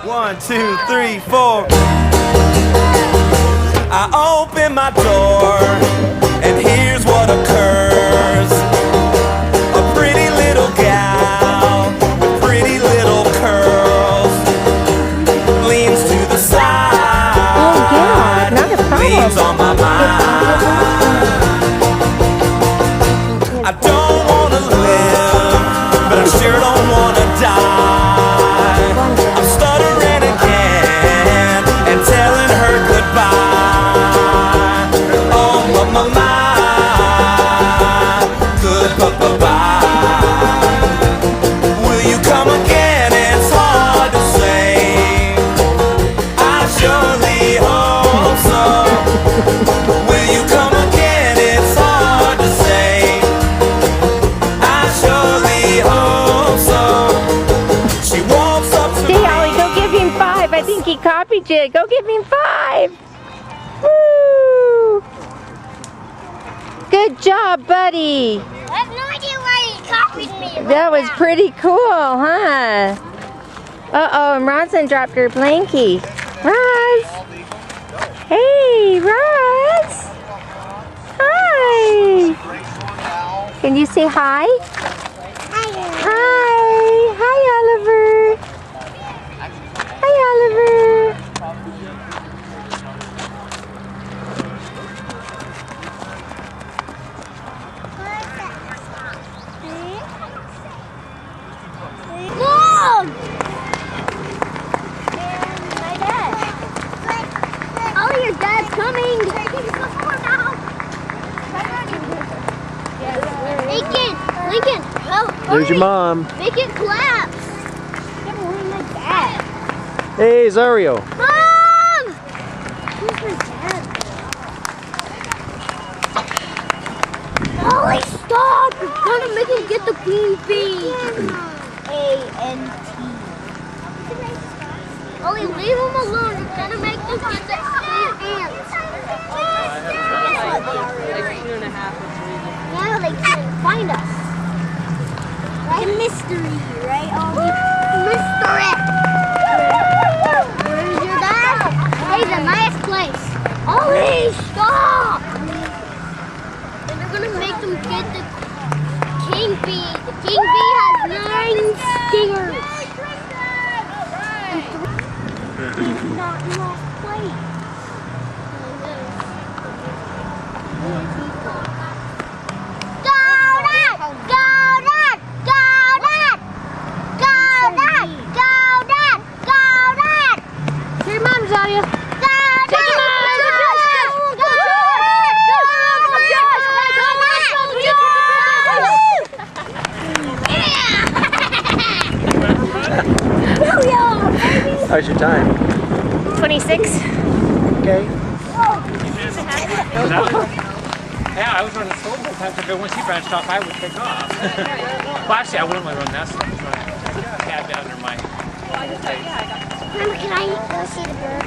1, 2, 3, 4. I open my door, and here's what occurs. A pretty little gal with pretty little curls leans to the side, leans on my mind. I don't want to live, but I sure don't want to die. I'm stuttering again and telling her goodbye. Oh, my, goodbye. Will you come again? It's hard to say. I surely hope so. Will you come again? It's hard to say. I surely hope so. She walks up to me. Hey, Ollie, go give him 5. I think he copied you. Go give him 5. Woo! Good job, buddy. I have no idea why he copied me. That was pretty cool, huh? Uh-oh, and Roslyn dropped her blankie. Roz! Hey, Roz! Hi! Can you say hi? Hi! Hi, Oliver! Hi, Oliver! Mom! Oh, your dad's coming! Lincoln, help! There's your mom. Make it clap! My dad. Hey, Zario. Mom! Who's my dad? Ollie, stop! You're gonna make him get the queen bee. A-N-T. Ollie, leave him alone. You're gonna make them get the queen ants. Yeah, they can't find us. Right? A mystery, right, Ollie? Mystery! Where's your dad? Hey, the nice place. Ollie, stop! And they're gonna make them get the king bee. The king bee has 9 stingers. Not in last place. Your mom's on you. How's your time? 26. Okay. Yeah, I was running slow sometimes, but once he branched off, I would take off. Well, actually, I wouldn't really run that slow. I was running a cab down under my... Remember, can I go see the bird?